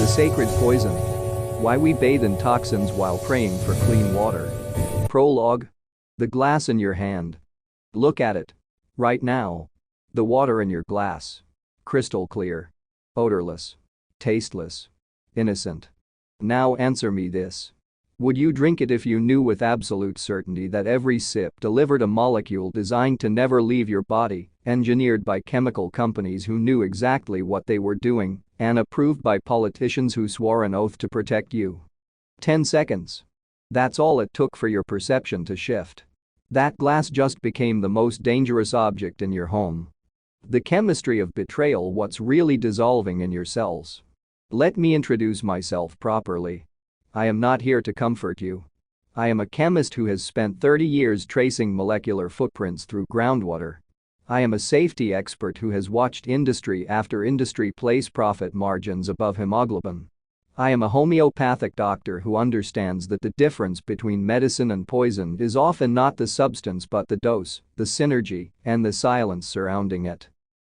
The sacred poison. Why we bathe in toxins while praying for clean water. Prologue. The glass in your hand. Look at it. Right now. The water in your glass. Crystal clear. Odorless. Tasteless. Innocent. Now answer me this. Would you drink it if you knew with absolute certainty that every sip delivered a molecule designed to never leave your body, engineered by chemical companies who knew exactly what they were doing, and approved by politicians who swore an oath to protect you? 10 seconds. That's all it took for your perception to shift. That glass just became the most dangerous object in your home. The chemistry of betrayal, what's really dissolving in your cells. Let me introduce myself properly. I am not here to comfort you. I am a chemist who has spent 30 years tracing molecular footprints through groundwater. I am a safety expert who has watched industry after industry place profit margins above hemoglobin. I am a homeopathic doctor who understands that the difference between medicine and poison is often not the substance but the dose, the synergy, and the silence surrounding it.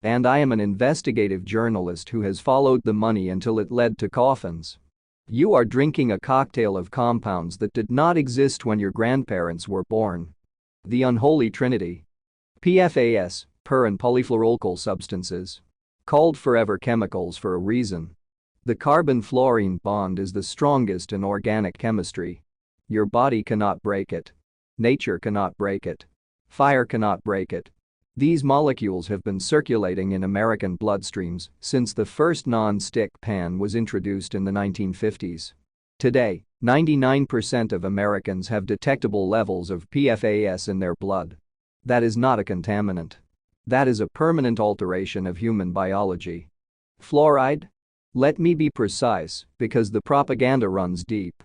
And I am an investigative journalist who has followed the money until it led to coffins. You are drinking a cocktail of compounds that did not exist when your grandparents were born. The unholy trinity. PFAS, per and polyfluoroalkyl substances. Called forever chemicals for a reason. The carbon-fluorine bond is the strongest in organic chemistry. Your body cannot break it. Nature cannot break it. Fire cannot break it. These molecules have been circulating in American bloodstreams since the first non-stick pan was introduced in the 1950s. Today, 99% of Americans have detectable levels of PFAS in their blood. That is not a contaminant. That is a permanent alteration of human biology. Fluoride? Let me be precise, because the propaganda runs deep.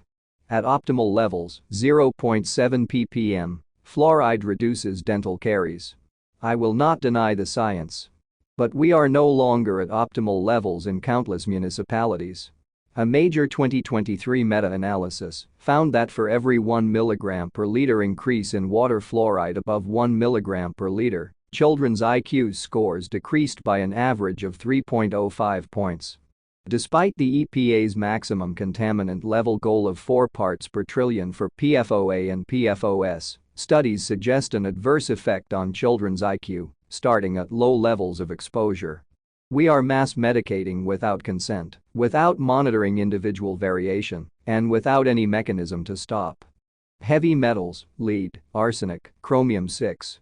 At optimal levels, 0.7 ppm, fluoride reduces dental caries. I will not deny the science. But we are no longer at optimal levels in countless municipalities. A major 2023 meta-analysis found that for every 1 mg per liter increase in water fluoride above 1 mg per liter, children's IQ scores decreased by an average of 3.05 points. Despite the EPA's maximum contaminant level goal of 4 parts per trillion for PFOA and PFOS, studies suggest an adverse effect on children's IQ, starting at low levels of exposure. We are mass medicating without consent, without monitoring individual variation, and without any mechanism to stop. Heavy metals, lead, arsenic, chromium-6.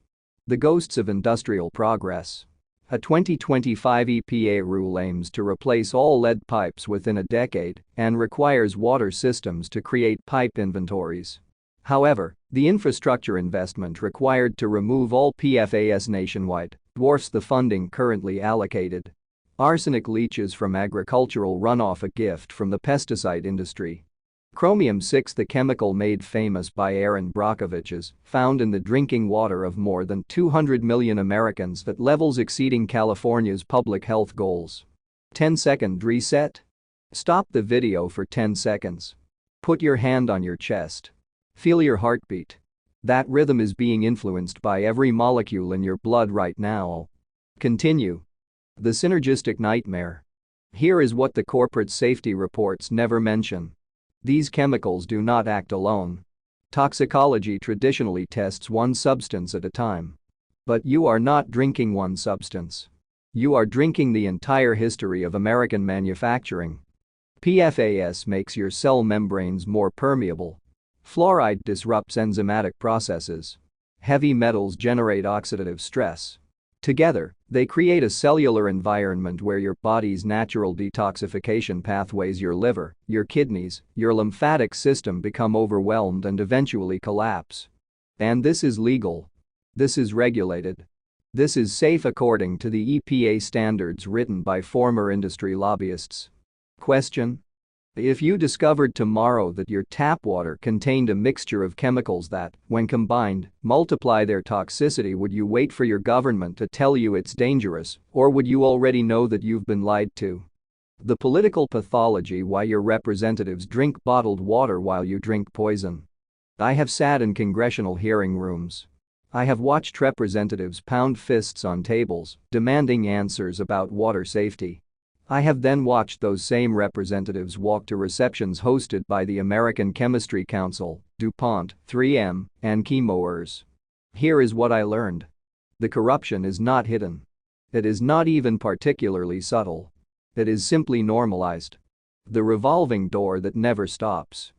The ghosts of industrial progress. A 2025 EPA rule aims to replace all lead pipes within a decade and requires water systems to create pipe inventories. However, the infrastructure investment required to remove all PFAS nationwide dwarfs the funding currently allocated. Arsenic leaches from agricultural runoff, a gift from the pesticide industry. Chromium-6, the chemical made famous by Aaron Brockovich's, found in the drinking water of more than 200 million Americans at levels exceeding California's public health goals. 10-second reset. Stop the video for 10 seconds. Put your hand on your chest. Feel your heartbeat. That rhythm is being influenced by every molecule in your blood right now. Continue. The synergistic nightmare. Here is what the corporate safety reports never mention. These chemicals do not act alone. Toxicology traditionally tests one substance at a time. But you are not drinking one substance. You are drinking the entire history of American manufacturing. PFAS makes your cell membranes more permeable. Fluoride disrupts enzymatic processes. Heavy metals generate oxidative stress. Together, they create a cellular environment where your body's natural detoxification pathways, your liver, your kidneys, your lymphatic system become overwhelmed and eventually collapse. And this is legal. This is regulated. This is safe according to the EPA standards written by former industry lobbyists. Question: if you discovered tomorrow that your tap water contained a mixture of chemicals that, when combined, multiply their toxicity, would you wait for your government to tell you it's dangerous, or would you already know that you've been lied to? The political pathology why your representatives drink bottled water while you drink poison. I have sat in congressional hearing rooms. I have watched representatives pound fists on tables, demanding answers about water safety. I have then watched those same representatives walk to receptions hosted by the American Chemistry Council, DuPont, 3M, and Chemours. Here is what I learned. The corruption is not hidden. It is not even particularly subtle. It is simply normalized. The revolving door that never stops.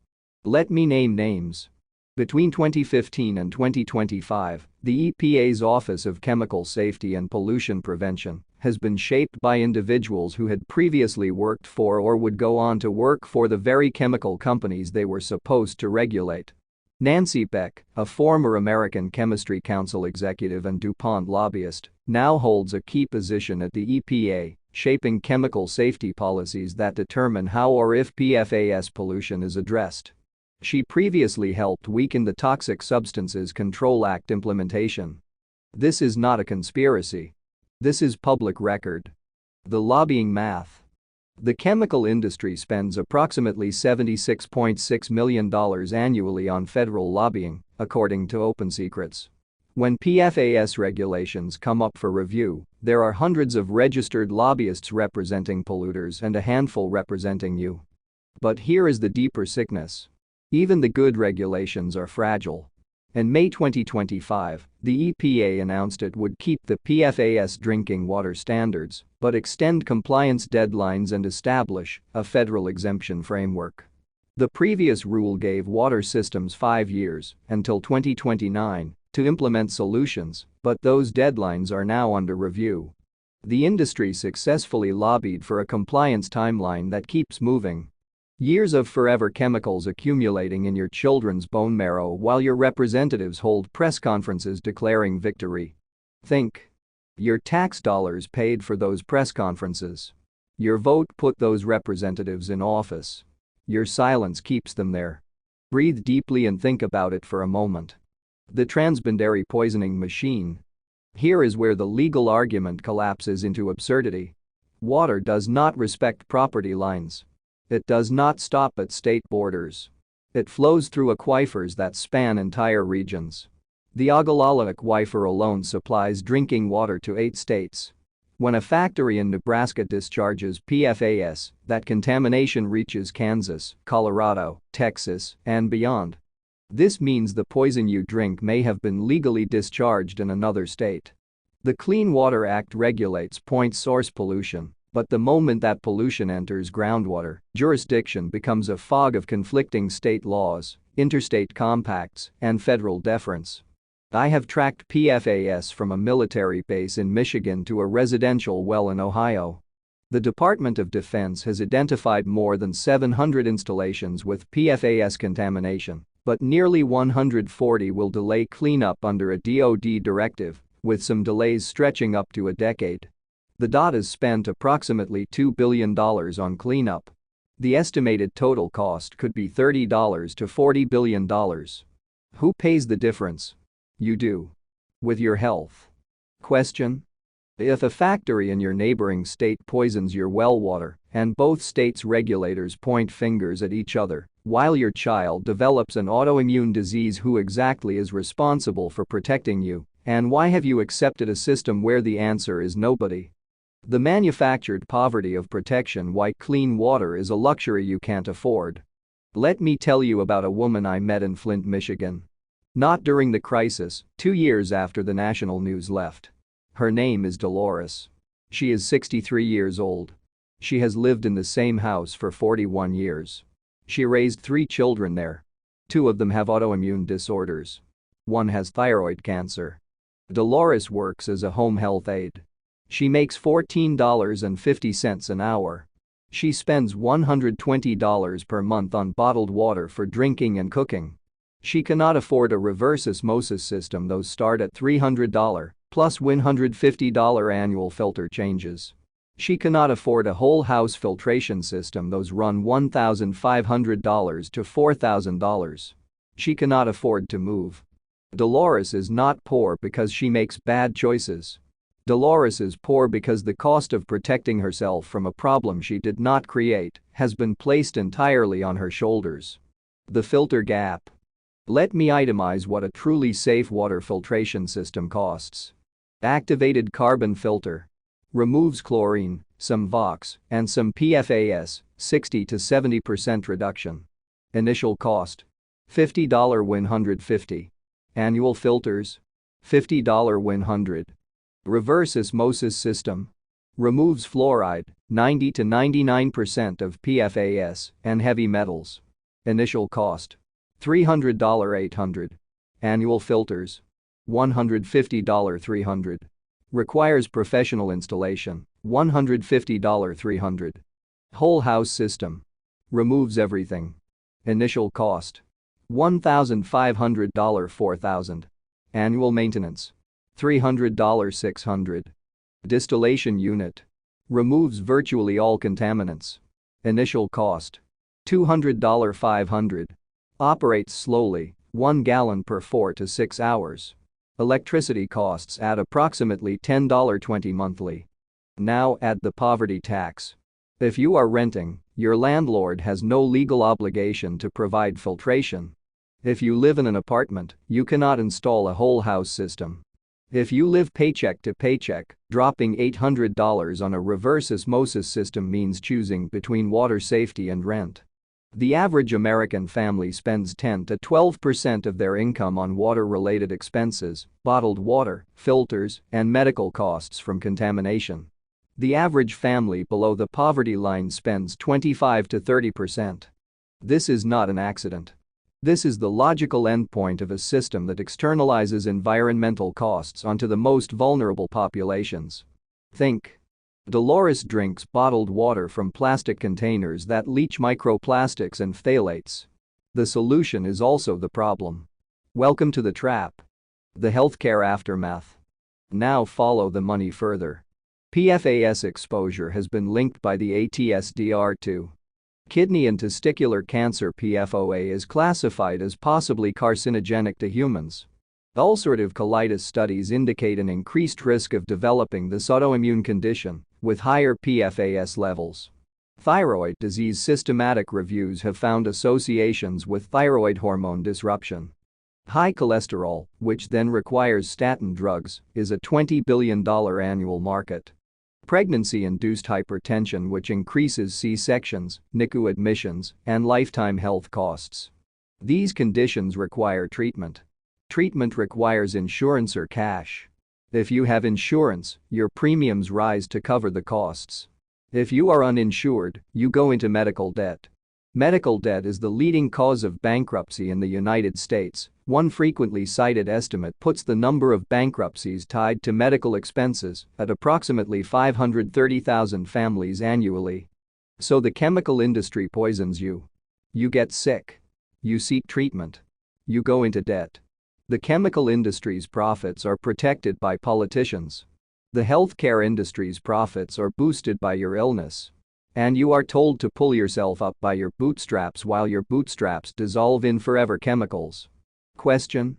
Let me name names. Between 2015 and 2025, the EPA's Office of Chemical Safety and Pollution Prevention has been shaped by individuals who had previously worked for or would go on to work for the very chemical companies they were supposed to regulate. Nancy Beck, a former American Chemistry Council executive and DuPont lobbyist, now holds a key position at the EPA, shaping chemical safety policies that determine how or if PFAS pollution is addressed. She previously helped weaken the Toxic Substances Control Act implementation. This is not a conspiracy. This is public record. The lobbying math. The chemical industry spends approximately $76.6 million annually on federal lobbying, according to Open Secrets. When PFAS regulations come up for review, there are hundreds of registered lobbyists representing polluters and a handful representing you. But here is the deeper sickness. Even the good regulations are fragile. In May 2025, the EPA announced it would keep the PFAS drinking water standards but extend compliance deadlines and establish a federal exemption framework. The previous rule gave water systems 5 years, until 2029, to implement solutions, but those deadlines are now under review. The industry successfully lobbied for a compliance timeline that keeps moving. Years of forever chemicals accumulating in your children's bone marrow while your representatives hold press conferences declaring victory. Think. Your tax dollars paid for those press conferences. Your vote put those representatives in office. Your silence keeps them there. Breathe deeply and think about it for a moment. The transboundary poisoning machine. Here is where the legal argument collapses into absurdity. Water does not respect property lines. It does not stop at state borders. It flows through aquifers that span entire regions. The Ogallala Aquifer alone supplies drinking water to 8 states. When a factory in Nebraska discharges PFAS, that contamination reaches Kansas, Colorado, Texas, and beyond. This means the poison you drink may have been legally discharged in another state. The Clean Water Act regulates point source pollution. But the moment that pollution enters groundwater, jurisdiction becomes a fog of conflicting state laws, interstate compacts, and federal deference. I have tracked PFAS from a military base in Michigan to a residential well in Ohio. The Department of Defense has identified more than 700 installations with PFAS contamination, but nearly 140 will delay cleanup under a DoD directive, with some delays stretching up to a decade. The DOD has spent approximately $2 billion on cleanup. The estimated total cost could be $30 to $40 billion. Who pays the difference? You do. With your health. Question: if a factory in your neighboring state poisons your well water and both states' regulators point fingers at each other while your child develops an autoimmune disease, who exactly is responsible for protecting you, and why have you accepted a system where the answer is nobody? The manufactured poverty of protection. Why clean water is a luxury you can't afford. Let me tell you about a woman I met in Flint, Michigan. Not during the crisis, 2 years after the national news left. Her name is Dolores. She is 63 years old. She has lived in the same house for 41 years. She raised 3 children there. 2 of them have autoimmune disorders. 1 has thyroid cancer. Dolores works as a home health aide. She makes $14.50 an hour. She spends $120 per month on bottled water for drinking and cooking. She cannot afford a reverse osmosis system. Those start at $300, plus $150 annual filter changes. She cannot afford a whole house filtration system. Those run $1,500 to $4,000. She cannot afford to move. Dolores is not poor because she makes bad choices. Dolores is poor because the cost of protecting herself from a problem she did not create has been placed entirely on her shoulders. The filter gap. Let me itemize what a truly safe water filtration system costs. Activated carbon filter. Removes chlorine, some Vox, and some PFAS, 60 to 70% reduction. Initial cost: $50 150. Annual filters: $50 100. Reverse osmosis system removes fluoride, 90 to 99% of PFAS and heavy metals. Initial cost: $300 800. Annual filters: $150 300. Requires professional installation, $150 300. Whole house system removes everything. Initial cost: $1,500 4,000. Annual maintenance: $300 600. Distillation unit removes virtually all contaminants. Initial cost: $200 500. Operates slowly, 1 gallon per 4 to 6 hours. Electricity costs at approximately $10.20 monthly. Now add the poverty tax. If you are renting, your landlord has no legal obligation to provide filtration. If you live in an apartment, you cannot install a whole house system. If you live paycheck to paycheck, dropping $800 on a reverse osmosis system means choosing between water safety and rent. The average American family spends 10 to 12% of their income on water-related expenses, bottled water, filters, and medical costs from contamination. The average family below the poverty line spends 25 to 30%. This is not an accident. This is the logical endpoint of a system that externalizes environmental costs onto the most vulnerable populations. Think. Dolores drinks bottled water from plastic containers that leach microplastics and phthalates. The solution is also the problem. Welcome to the trap. The healthcare aftermath. Now follow the money further. PFAS exposure has been linked by the ATSDR2. Kidney and testicular cancer. PFOA is classified as possibly carcinogenic to humans. Ulcerative colitis studies indicate an increased risk of developing this autoimmune condition with higher PFAS levels. Thyroid disease. Systematic reviews have found associations with thyroid hormone disruption. High cholesterol, which then requires statin drugs, is a $20 billion annual market. Pregnancy-induced hypertension, which increases C-sections, NICU admissions, and lifetime health costs. These conditions require treatment. Treatment requires insurance or cash. If you have insurance, your premiums rise to cover the costs. If you are uninsured, you go into medical debt. Medical debt is the leading cause of bankruptcy in the United States. One frequently cited estimate puts the number of bankruptcies tied to medical expenses at approximately 530,000 families annually. So the chemical industry poisons you. You get sick. You seek treatment. You go into debt. The chemical industry's profits are protected by politicians. The healthcare industry's profits are boosted by your illness. And you are told to pull yourself up by your bootstraps while your bootstraps dissolve in forever chemicals. Question: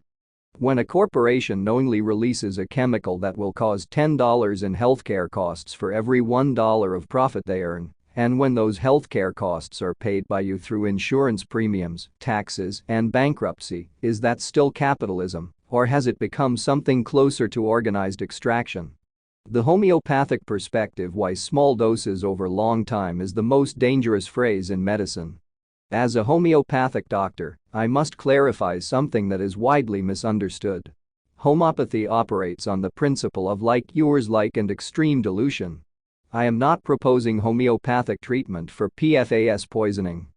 when a corporation knowingly releases a chemical that will cause $10 in healthcare costs for every $1 of profit they earn, and when those healthcare costs are paid by you through insurance premiums, taxes, and bankruptcy, is that still capitalism, or has it become something closer to organized extraction? The homeopathic perspective: why small doses over long time is the most dangerous phrase in medicine. As a homeopathic doctor, I must clarify something that is widely misunderstood. Homeopathy operates on the principle of like yours like and extreme dilution. I am not proposing homeopathic treatment for PFAS poisoning.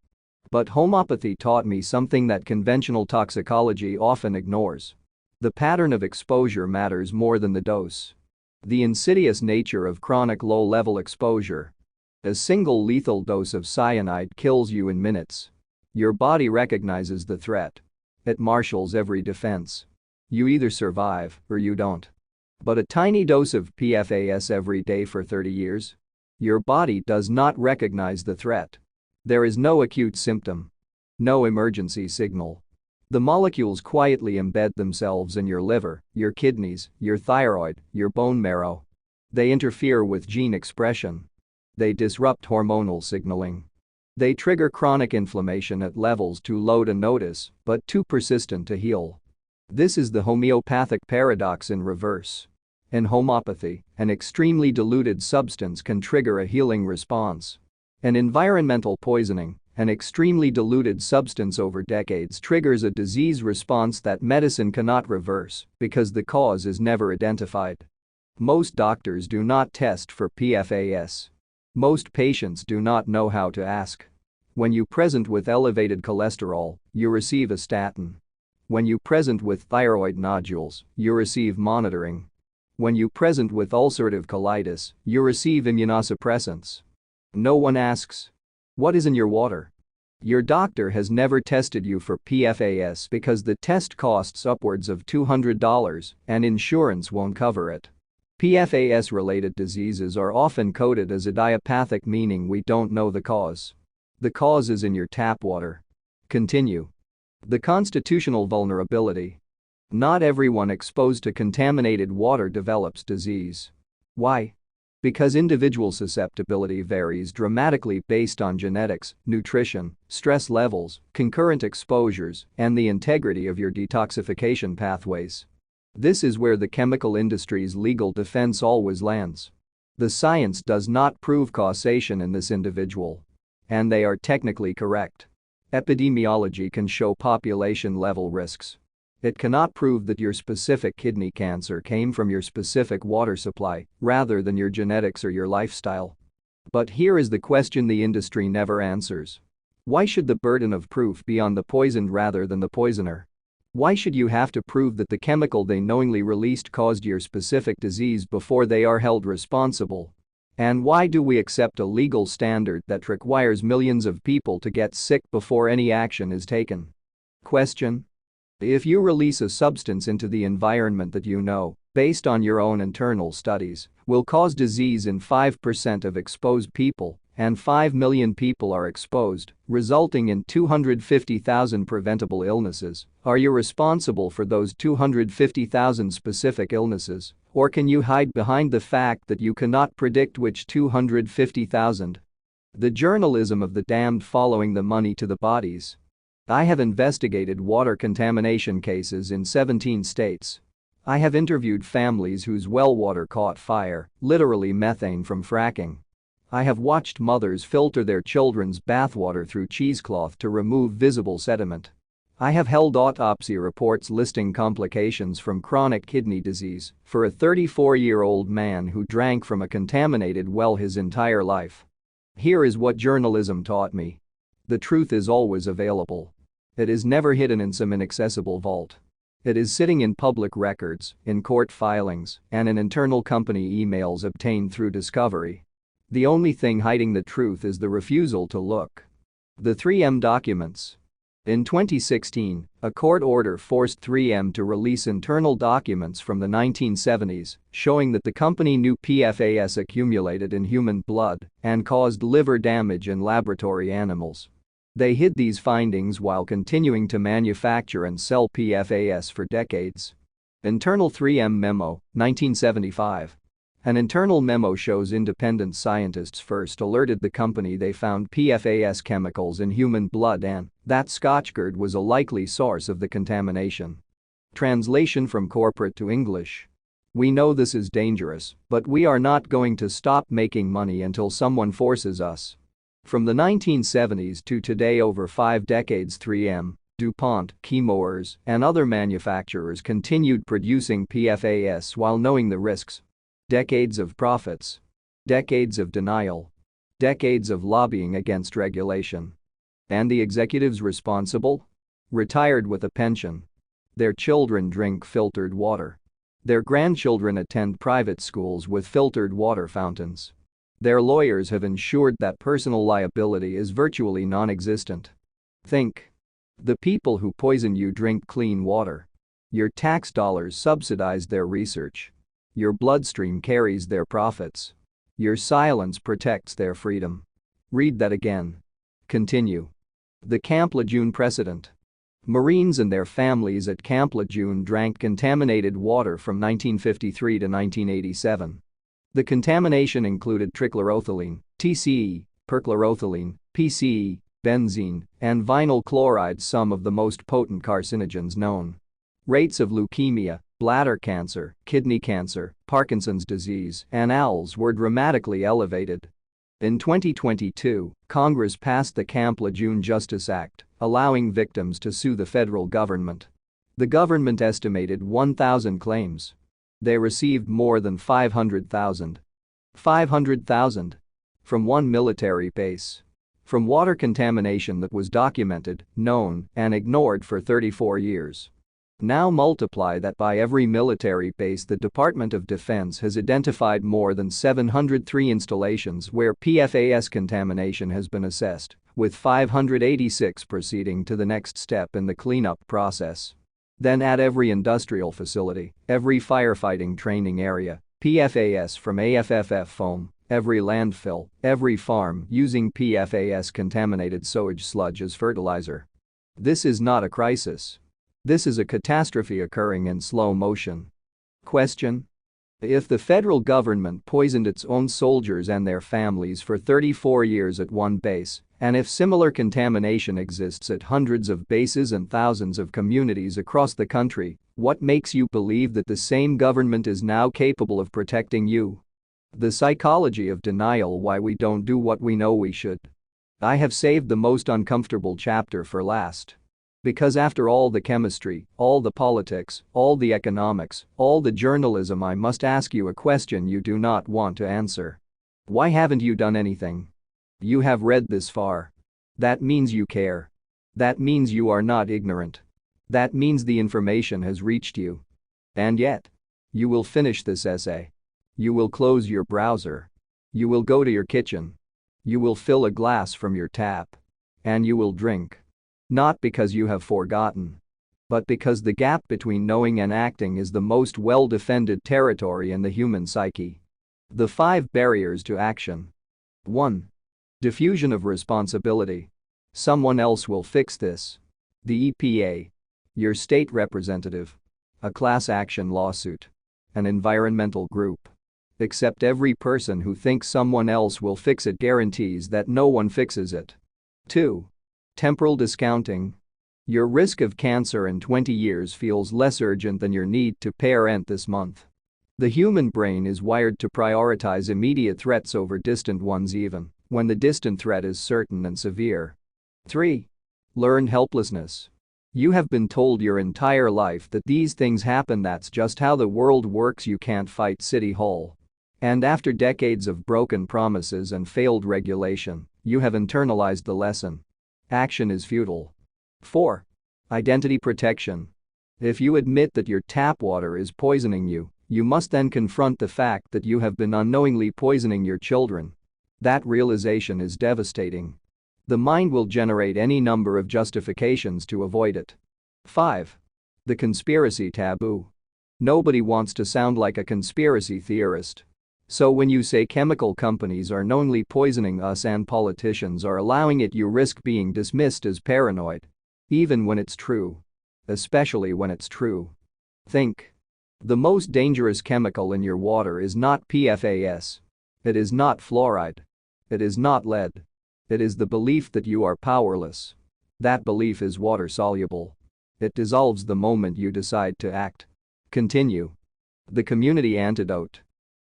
But homeopathy taught me something that conventional toxicology often ignores. The pattern of exposure matters more than the dose. The insidious nature of chronic low-level exposure. A single lethal dose of cyanide kills you in minutes. Your body recognizes the threat. It marshals every defense. You either survive or you don't. But a tiny dose of PFAS every day for 30 years? Your body does not recognize the threat. There is no acute symptom. No emergency signal. The molecules quietly embed themselves in your liver, your kidneys, your thyroid, your bone marrow. They interfere with gene expression. They disrupt hormonal signaling. They trigger chronic inflammation at levels too low to notice, but too persistent to heal. This is the homeopathic paradox in reverse. In homeopathy, an extremely diluted substance can trigger a healing response. In environmental poisoning, an extremely diluted substance over decades triggers a disease response that medicine cannot reverse because the cause is never identified. Most doctors do not test for PFAS. Most patients do not know how to ask. When you present with elevated cholesterol, you receive a statin. When you present with thyroid nodules, you receive monitoring. When you present with ulcerative colitis, you receive immunosuppressants. No one asks, "What is in your water?" Your doctor has never tested you for PFAS because the test costs upwards of $200 and insurance won't cover it. PFAS-related diseases are often coded as idiopathic, meaning we don't know the cause. The cause is in your tap water. Continue. The constitutional vulnerability. Not everyone exposed to contaminated water develops disease. Why? Because individual susceptibility varies dramatically based on genetics, nutrition, stress levels, concurrent exposures, and the integrity of your detoxification pathways. This is where the chemical industry's legal defense always lands. The science does not prove causation in this individual. And they are technically correct. Epidemiology can show population-level risks. It cannot prove that your specific kidney cancer came from your specific water supply rather than your genetics or your lifestyle. But here is the question the industry never answers. Why should the burden of proof be on the poisoned rather than the poisoner? Why should you have to prove that the chemical they knowingly released caused your specific disease before they are held responsible? And why do we accept a legal standard that requires millions of people to get sick before any action is taken? Question. If you release a substance into the environment that you know, based on your own internal studies, will cause disease in 5% of exposed people, and 5 million people are exposed, resulting in 250,000 preventable illnesses, are you responsible for those 250,000 specific illnesses, or can you hide behind the fact that you cannot predict which 250,000? The journalism of the damned following the money to the bodies. I have investigated water contamination cases in 17 states. I have interviewed families whose well water caught fire, literally methane from fracking. I have watched mothers filter their children's bathwater through cheesecloth to remove visible sediment. I have held autopsy reports listing complications from chronic kidney disease for a 34-year-old man who drank from a contaminated well his entire life. Here is what journalism taught me. The truth is always available. It is never hidden in some inaccessible vault. It is sitting in public records, in court filings, and in internal company emails obtained through discovery. The only thing hiding the truth is the refusal to look. The 3M documents. In 2016, a court order forced 3M to release internal documents from the 1970s showing that the company knew PFAS accumulated in human blood and caused liver damage in laboratory animals. They hid these findings while continuing to manufacture and sell PFAS for decades. Internal 3M Memo, 1975. An internal memo shows independent scientists first alerted the company they found PFAS chemicals in human blood and that Scotchgard was a likely source of the contamination. Translation from corporate to English. We know this is dangerous, but we are not going to stop making money until someone forces us. From the 1970s to today, over 5 decades, 3M, DuPont, Chemours, and other manufacturers continued producing PFAS while knowing the risks. Decades of profits. Decades of denial. Decades of lobbying against regulation. And the executives responsible? Retired with a pension. Their children drink filtered water. Their grandchildren attend private schools with filtered water fountains. Their lawyers have ensured that personal liability is virtually non-existent. Think. The people who poison you drink clean water. Your tax dollars subsidize their research. Your bloodstream carries their profits. Your silence protects their freedom. Read that again. Continue. The Camp Lejeune precedent. Marines and their families at Camp Lejeune drank contaminated water from 1953 to 1987. The contamination included trichloroethylene, TCE, perchloroethylene, PCE, benzene, and vinyl chloride, some of the most potent carcinogens known. Rates of leukemia, bladder cancer, kidney cancer, Parkinson's disease, and ALS were dramatically elevated. In 2022, Congress passed the Camp Lejeune Justice Act, allowing victims to sue the federal government. The government estimated 1,000 claims. They received more than 500,000. 500,000. From one military base. From water contamination that was documented, known, and ignored for 34 years. Now multiply that by every military base. The Department of Defense has identified more than 703 installations where PFAS contamination has been assessed, with 586 proceeding to the next step in the cleanup process. Then add every industrial facility, every firefighting training area, PFAS from AFFF foam, every landfill, every farm using PFAS-contaminated sewage sludge as fertilizer. This is not a crisis. This is a catastrophe occurring in slow motion. Question: if the federal government poisoned its own soldiers and their families for 34 years at one base, and if similar contamination exists at hundreds of bases and thousands of communities across the country, what makes you believe that the same government is now capable of protecting you? The psychology of denial, why we don't do what we know we should. I have saved the most uncomfortable chapter for last. Because after all the chemistry, all the politics, all the economics, all the journalism, I must ask you a question you do not want to answer. Why haven't you done anything? You have read this far. That means you care. That means you are not ignorant. That means the information has reached you. And yet, you will finish this essay. You will close your browser. You will go to your kitchen. You will fill a glass from your tap. And you will drink. Not because you have forgotten. But because the gap between knowing and acting is the most well-defended territory in the human psyche. The 5 barriers to action. 1. Diffusion of responsibility. Someone else will fix this. The EPA. Your state representative. A class action lawsuit. An environmental group. Except every person who thinks someone else will fix it guarantees that no one fixes it. 2. Temporal discounting. Your risk of cancer in 20 years feels less urgent than your need to pay rent this month. The human brain is wired to prioritize immediate threats over distant ones even when the distant threat is certain and severe. 3. Learned helplessness. You have been told your entire life that these things happen, that's just how the world works, you can't fight City Hall. And after decades of broken promises and failed regulation, you have internalized the lesson. Action is futile. 4. Identity protection. If you admit that your tap water is poisoning you, you must then confront the fact that you have been unknowingly poisoning your children. That realization is devastating. The mind will generate any number of justifications to avoid it. 5. The conspiracy taboo. Nobody wants to sound like a conspiracy theorist. So when you say chemical companies are knowingly poisoning us and politicians are allowing it, you risk being dismissed as paranoid. Even when it's true. Especially when it's true. Think. The most dangerous chemical in your water is not PFAS. It is not fluoride. It is not lead. It is the belief that you are powerless. That belief is water soluble. It dissolves the moment you decide to act. Continue. The community antidote.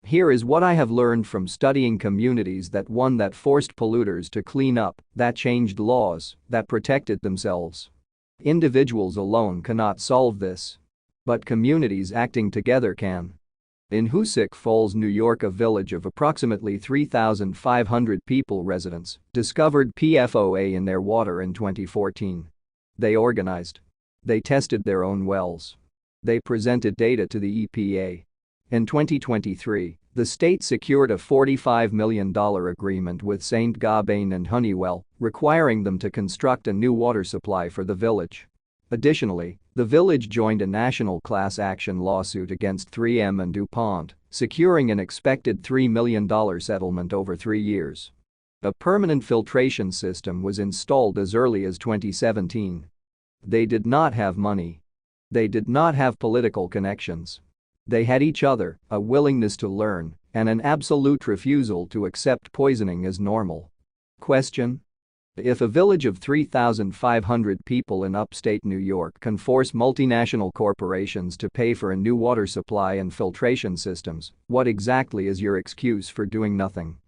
Here is what I have learned from studying communities that forced polluters to clean up, that changed laws, that protected themselves. Individuals alone cannot solve this. But communities acting together can. In Hoosick Falls, New York, a village of approximately 3,500 people residents discovered PFOA in their water in 2014. They organized. They tested their own wells. They presented data to the EPA. In 2023, the state secured a $45 million agreement with St. Gobain and Honeywell, requiring them to construct a new water supply for the village. Additionally, the village joined a national class action lawsuit against 3M and DuPont, securing an expected $3 million settlement over 3 years. A permanent filtration system was installed as early as 2017. They did not have money. They did not have political connections. They had each other, a willingness to learn, and an absolute refusal to accept poisoning as normal. Question: If a village of 3,500 people in upstate New York can force multinational corporations to pay for a new water supply and filtration systems, what exactly is your excuse for doing nothing?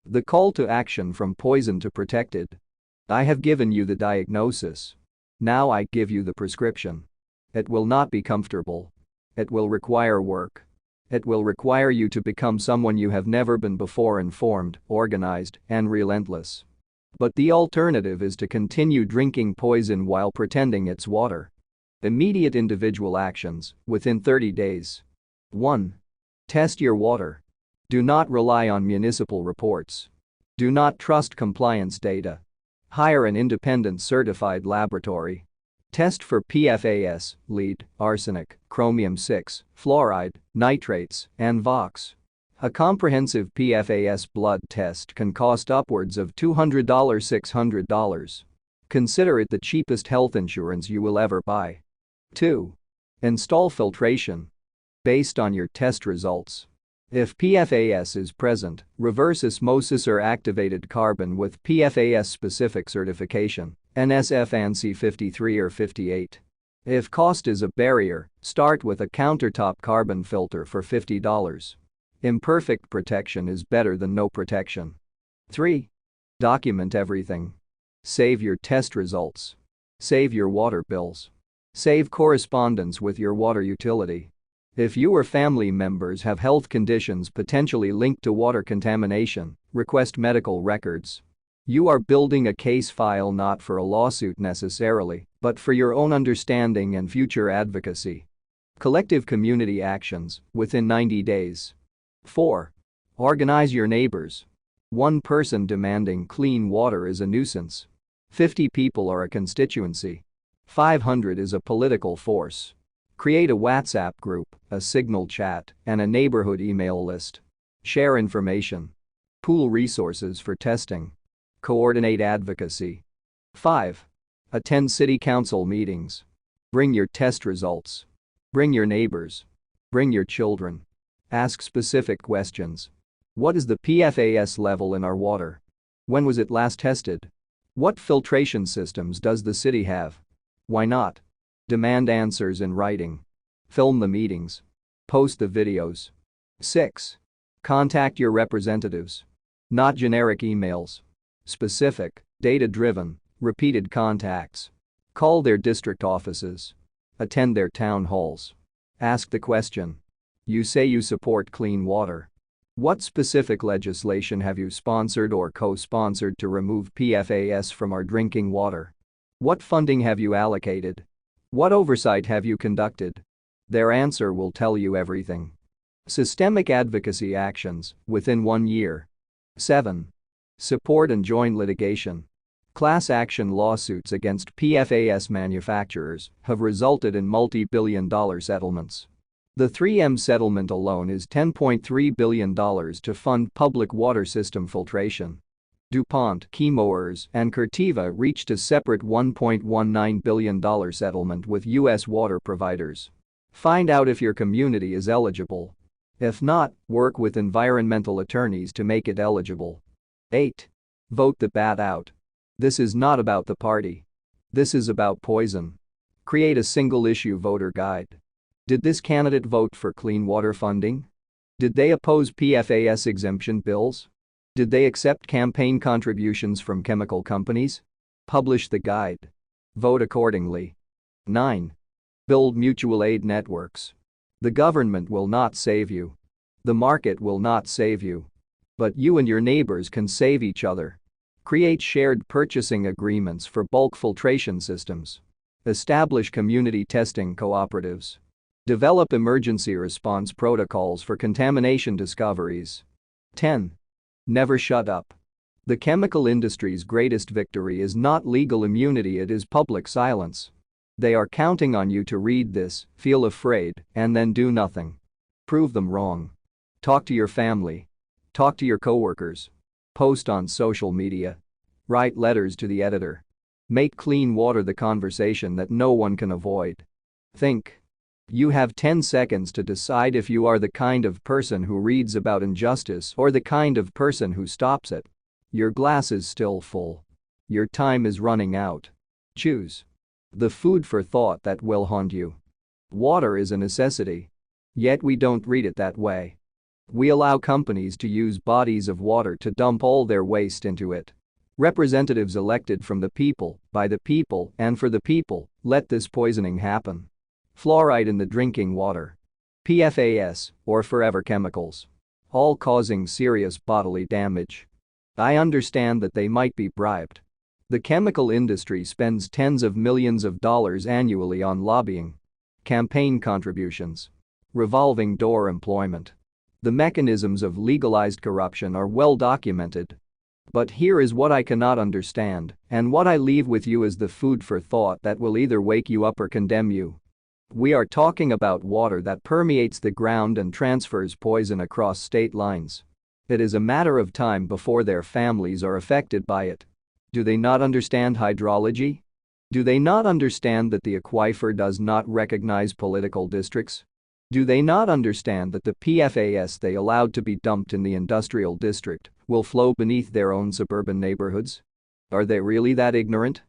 The call to action from poison to protected. I have given you the diagnosis. Now I give you the prescription. It will not be comfortable. It will require work. It will require you to become someone you have never been before: informed, organized, and relentless. But the alternative is to continue drinking poison while pretending it's water. Immediate individual actions within 30 days. 1. Test your water. Do not rely on municipal reports. Do not trust compliance data. Hire an independent certified laboratory. Test for PFAS, lead, arsenic, chromium-6, fluoride, nitrates, and VOX. A comprehensive PFAS blood test can cost upwards of $200-600. Consider it the cheapest health insurance you will ever buy. 2. Install filtration. Based on your test results. If PFAS is present, reverse osmosis or activated carbon with PFAS-specific certification, NSF ANSI 53 or 58. If cost is a barrier, start with a countertop carbon filter for $50. Imperfect protection is better than no protection. 3. Document everything. Save your test results. Save your water bills. Save correspondence with your water utility. If you or family members have health conditions potentially linked to water contamination, request medical records. You are building a case file not for a lawsuit necessarily, but for your own understanding and future advocacy. Collective community actions within 90 days. 4. Organize your neighbors. One person demanding clean water is a nuisance. 50 people are a constituency. 500 is a political force. Create a WhatsApp group, a Signal chat, and a neighborhood email list. Share information. Pool resources for testing. Coordinate advocacy. 5. Attend city council meetings. Bring your test results. Bring your neighbors. Bring your children. Ask specific questions. What is the PFAS level in our water? When was it last tested? What filtration systems does the city have? Why not? Demand answers in writing. Film the meetings. Post the videos. 6. Contact your representatives. Not generic emails. Specific, data-driven, repeated contacts. Call their district offices. Attend their town halls. Ask the question. You say you support clean water. What specific legislation have you sponsored or co-sponsored to remove PFAS from our drinking water? What funding have you allocated? What oversight have you conducted? Their answer will tell you everything. Systemic advocacy actions within 1 year. 7. Support and join litigation. Class action lawsuits against PFAS manufacturers have resulted in multi-billion-dollar settlements. The 3M settlement alone is $10.3 billion to fund public water system filtration. DuPont, Chemours, and Corteva reached a separate $1.19 billion settlement with U.S. water providers. Find out if your community is eligible. If not, work with environmental attorneys to make it eligible. 8. Vote the bat out. This is not about the party. This is about poison. Create a single-issue voter guide. Did this candidate vote for clean water funding? Did they oppose PFAS exemption bills? Did they accept campaign contributions from chemical companies? Publish the guide. Vote accordingly. 9. Build mutual aid networks. The government will not save you. The market will not save you. But you and your neighbors can save each other. Create shared purchasing agreements for bulk filtration systems. Establish community testing cooperatives. Develop emergency response protocols for contamination discoveries. 10. Never shut up. The chemical industry's greatest victory is not legal immunity, it is public silence. They are counting on you to read this, feel afraid, and then do nothing. Prove them wrong. Talk to your family. Talk to your coworkers. Post on social media. Write letters to the editor. Make clean water the conversation that no one can avoid. Think. You have 10 seconds to decide if you are the kind of person who reads about injustice or the kind of person who stops it. Your glass is still full. Your time is running out. Choose. The food for thought that will haunt you. Water is a necessity. Yet we don't read it that way. We allow companies to use bodies of water to dump all their waste into it. Representatives elected from the people, by the people, and for the people, let this poisoning happen. Fluoride in the drinking water. PFAS, or forever chemicals. All causing serious bodily damage. I understand that they might be bribed. The chemical industry spends tens of millions of dollars annually on lobbying, campaign contributions, revolving door employment. The mechanisms of legalized corruption are well documented. But here is what I cannot understand, and what I leave with you is the food for thought that will either wake you up or condemn you. We are talking about water that permeates the ground and transfers poison across state lines. It is a matter of time before their families are affected by it. Do they not understand hydrology? Do they not understand that the aquifer does not recognize political districts? Do they not understand that the PFAS they allowed to be dumped in the industrial district will flow beneath their own suburban neighborhoods? Are they really that ignorant?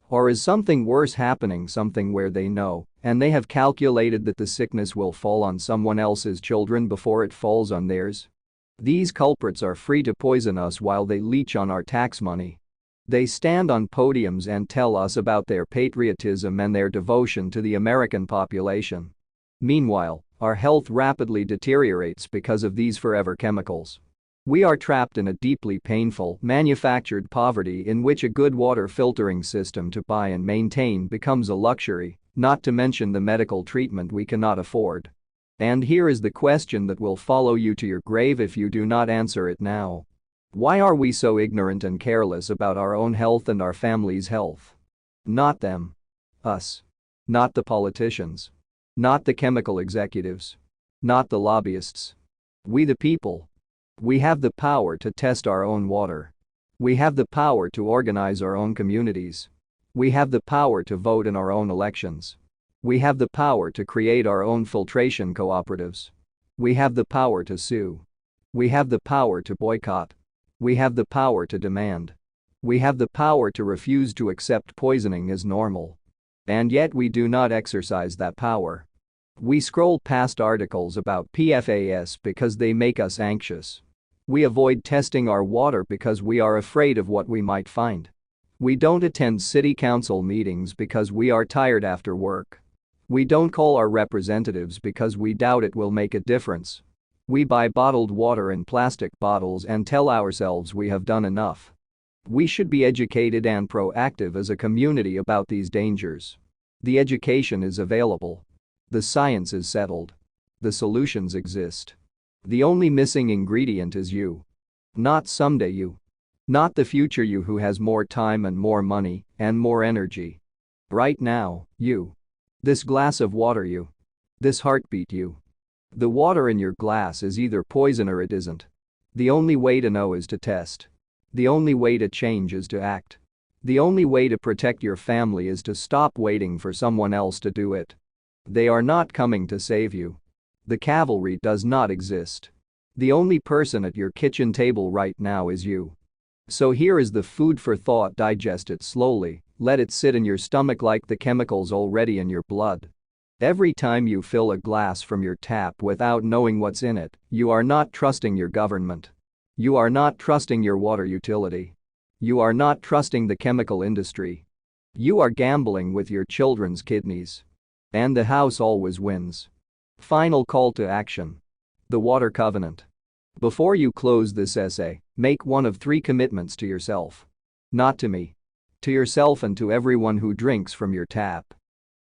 Or is something worse happening, something where they know, and they have calculated that the sickness will fall on someone else's children before it falls on theirs? These culprits are free to poison us while they leech on our tax money. They stand on podiums and tell us about their patriotism and their devotion to the American population. Meanwhile, our health rapidly deteriorates because of these forever chemicals. We are trapped in a deeply painful, manufactured poverty in which a good water filtering system to buy and maintain becomes a luxury, not to mention the medical treatment we cannot afford. And here is the question that will follow you to your grave if you do not answer it now. Why are we so ignorant and careless about our own health and our family's health? Not them. Us. Not the politicians. Not the chemical executives. Not the lobbyists. We the people. We have the power to test our own water. We have the power to organize our own communities. We have the power to vote in our own elections. We have the power to create our own filtration cooperatives. We have the power to sue. We have the power to boycott. We have the power to demand. We have the power to refuse to accept poisoning as normal. And yet we do not exercise that power. We scroll past articles about PFAS because they make us anxious. We avoid testing our water because we are afraid of what we might find. We don't attend city council meetings because we are tired after work. We don't call our representatives because we doubt it will make a difference. We buy bottled water in plastic bottles and tell ourselves we have done enough. We should be educated and proactive as a community about these dangers. The education is available. The science is settled. The solutions exist. The only missing ingredient is you. Not someday you. Not the future you who has more time and more money and more energy. Right now, you. This glass of water you. This heartbeat you. The water in your glass is either poison or it isn't. The only way to know is to test. The only way to change is to act. The only way to protect your family is to stop waiting for someone else to do it. They are not coming to save you. The cavalry does not exist. The only person at your kitchen table right now is you. So here is the food for thought. Digest it slowly, let it sit in your stomach like the chemicals already in your blood. Every time you fill a glass from your tap without knowing what's in it, you are not trusting your government. You are not trusting your water utility. You are not trusting the chemical industry. You are gambling with your children's kidneys. And the house always wins. Final call to action. The Water Covenant. Before you close this essay, make one of 3 commitments to yourself. Not to me. To yourself and to everyone who drinks from your tap.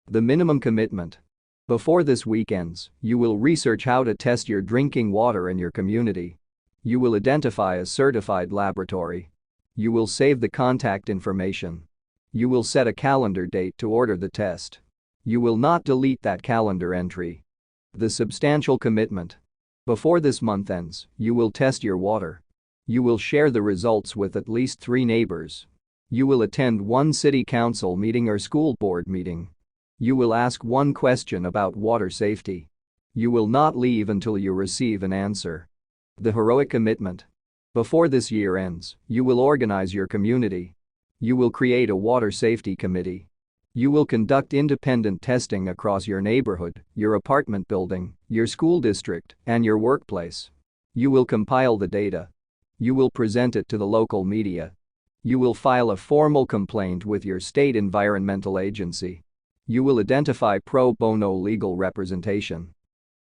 The minimum commitment. Before this week ends, you will research how to test your drinking water in your community. You will identify a certified laboratory. You will save the contact information. You will set a calendar date to order the test. You will not delete that calendar entry. The substantial commitment. Before this month ends, you will test your water. You will share the results with at least 3 neighbors. You will attend 1 city council meeting or school board meeting. You will ask 1 question about water safety. You will not leave until you receive an answer. The heroic commitment. Before this year ends, you will organize your community. You will create a water safety committee. You will conduct independent testing across your neighborhood, your apartment building, your school district, and your workplace. You will compile the data. You will present it to the local media. You will file a formal complaint with your state environmental agency. You will identify pro bono legal representation.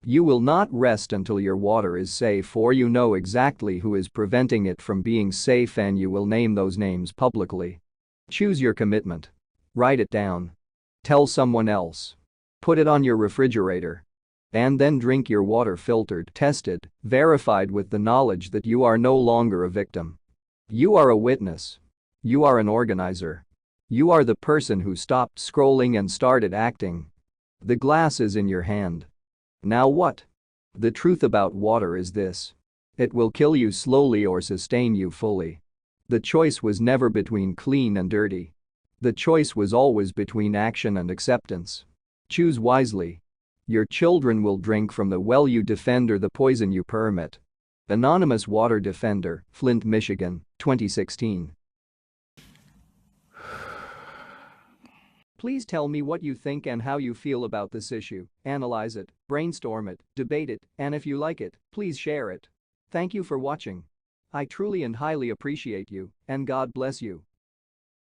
You will not rest until your water is safe or you know exactly who is preventing it from being safe, and you will name those names publicly. Choose your commitment. Write it down. Tell someone else. Put it on your refrigerator. And then drink your water filtered, tested, verified with the knowledge that you are no longer a victim. You are a witness. You are an organizer. You are the person who stopped scrolling and started acting. The glass is in your hand. Now what? The truth about water is this. It will kill you slowly or sustain you fully. The choice was never between clean and dirty. The choice was always between action and acceptance. Choose wisely. Your children will drink from the well you defend or the poison you permit. Anonymous Water Defender, Flint, Michigan, 2016. Please tell me what you think and how you feel about this issue. Analyze it, brainstorm it, debate it, and if you like it, please share it. Thank you for watching. I truly and highly appreciate you, and God bless you.